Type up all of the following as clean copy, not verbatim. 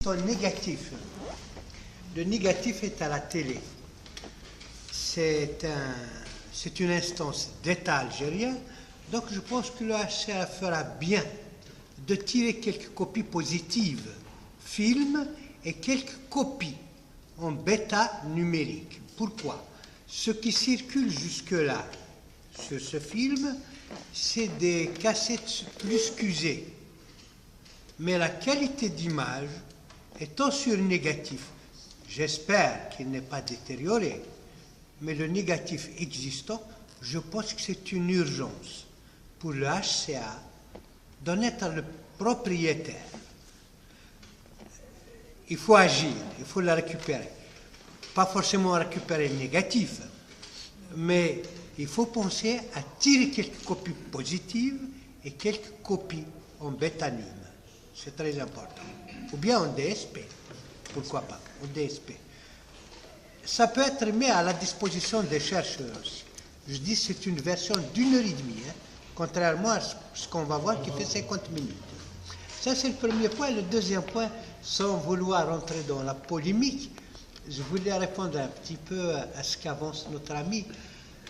existe un négatif. Le négatif est à la télé. C'est une instance d'État algérien. Donc je pense que le HCR fera bien de tirer quelques copies positives, films, et quelques copies en bêta numérique. Pourquoi? Ce qui circule jusque-là sur ce film, c'est des cassettes plus qu'usées. Mais la qualité d'image étant sur négatif, j'espère qu'il n'est pas détérioré, mais le négatif existant, je pense que c'est une urgence pour le HCA d'en être le propriétaire. Il faut agir, il faut la récupérer. Pas forcément récupérer le négatif, mais il faut penser à tirer quelques copies positives et quelques copies en bêta-num. C'est très important. Ou bien en DSP, pourquoi pas, en DSP. Ça peut être mis à la disposition des chercheurs aussi. Je dis c'est une version d'1h30, contrairement à ce qu'on va voir qui fait 50 minutes. Ça, c'est le premier point. Le deuxième point, sans vouloir rentrer dans la polémique, je voulais répondre un petit peu à ce qu'avance notre ami.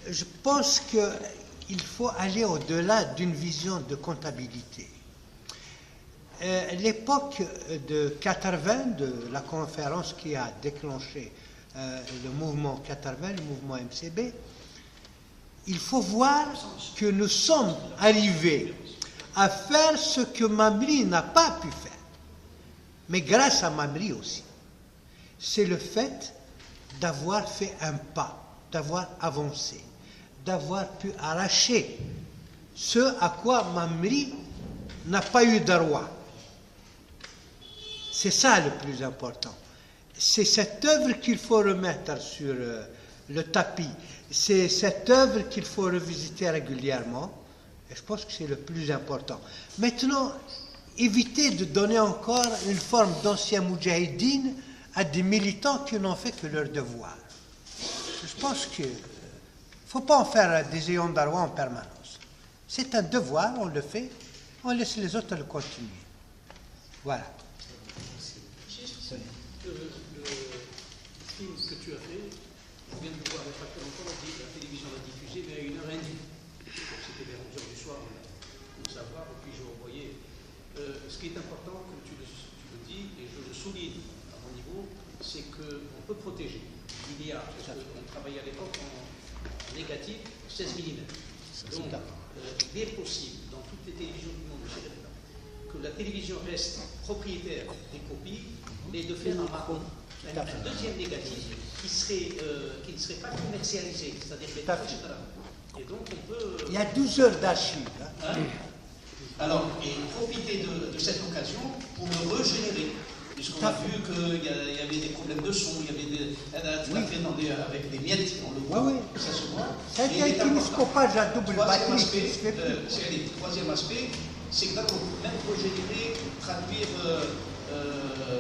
Je pense qu'il faut aller au-delà d'une vision de comptabilité. L'époque de 80, de la conférence qui a déclenché le mouvement 80, le mouvement MCB, il faut voir que nous sommes arrivés à faire ce que Mamri n'a pas pu faire. Mais grâce à Mamri aussi. C'est le fait d'avoir fait un pas, d'avoir avancé, d'avoir pu arracher ce à quoi Mamri n'a pas eu de roi. C'est ça le plus important. C'est cette œuvre qu'il faut remettre sur le tapis. C'est cette œuvre qu'il faut revisiter régulièrement. Et je pense que c'est le plus important. Maintenant, évitez de donner encore une forme d'ancien moudjahidine à des militants qui n'ont fait que leur devoir. Je pense qu'il ne faut pas en faire des ayants d'arwa en permanence. C'est un devoir, on le fait, on laisse les autres le continuer. Voilà. Le film que tu as fait, je viens de le voir il n'y a pas très longtemps, la télévision l'a diffusé, mais à 1h30. C'était vers 11h du soir, pour savoir, et puis je revoyais. Ce qui est important, comme tu le dis, et je le souligne à mon niveau, c'est qu'on peut protéger. Il y a, parce qu'on travaillait à l'époque en négatif, 16 mm. Donc, il est possible, dans toutes les télévisions du monde, que la télévision reste propriétaire des copies, mais de faire un deuxième négatif qui ne serait pas commercialisé, c'est-à-dire et donc on peut... Il y a 12 heures d'archives. Alors, et profiter de cette occasion pour le régénérer, puisqu'on a vu qu'il y avait des problèmes de son, il y avait des... avec des miettes, on le voit, ça se voit. Ça, il y a un télescopage à double batterie. Troisième aspect, c'est que là, on peut même régénérer, traduire,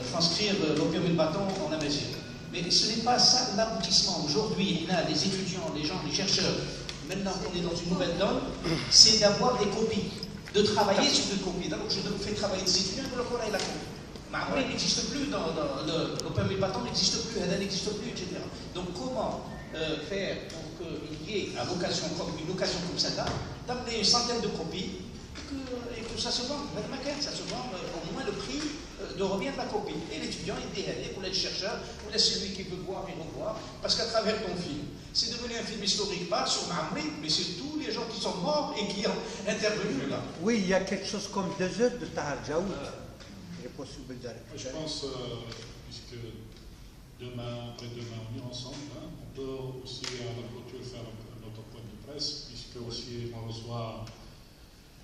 transcrire l'opium et le bâton en amazigh. Mais ce n'est pas ça l'aboutissement. Aujourd'hui, il y a les étudiants, les gens, les chercheurs, maintenant qu'on est dans une nouvelle donne, c'est d'avoir des copies, de travailler sur des copies. Donc je fais travailler des étudiants pour le Coran et la copie. Mais après, il n'existe plus, l'opium et le bâton n'existe plus, elle n'existe plus, etc. Donc comment faire pour qu'il y ait une occasion comme celle-là, d'amener une centaine de copies, et que ça se vend, ça se vend au moins le prix de revient de la copie. Et l'étudiant, il est pour le chercheur, pour celui qui veut voir et revoir, parce qu'à travers ton film, c'est devenu un film historique, pas sur Mamri, mais c'est tous les gens qui sont morts et qui ont intervenu là. Oui, il y a quelque chose comme 2 heures de Tahar Jaoud. Il est possible de récupérer. Je pense, puisque demain, après-demain, on est ensemble, on peut aussi à la clôture faire notre point de presse, puisque aussi on reçoit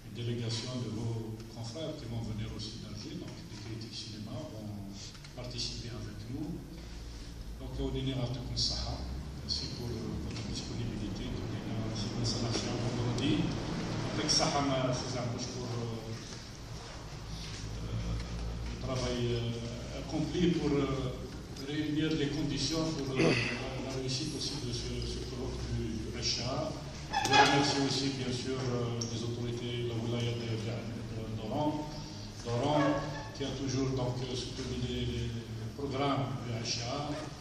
une délégation de vos confrères qui vont venir aussi d'Alger, donc des critiques cinéma vont participer avec nous. Donc au dîner à Saha, merci pour votre disponibilité. C'est un vendredi. Avec Saha, c'est un peu pour le travail accompli pour réunir les conditions pour la réussite aussi de ce colloque du HA. Je remercie aussi bien sûr les autorités de la wilaya d'Oran, qui a toujours donc soutenu programme VHA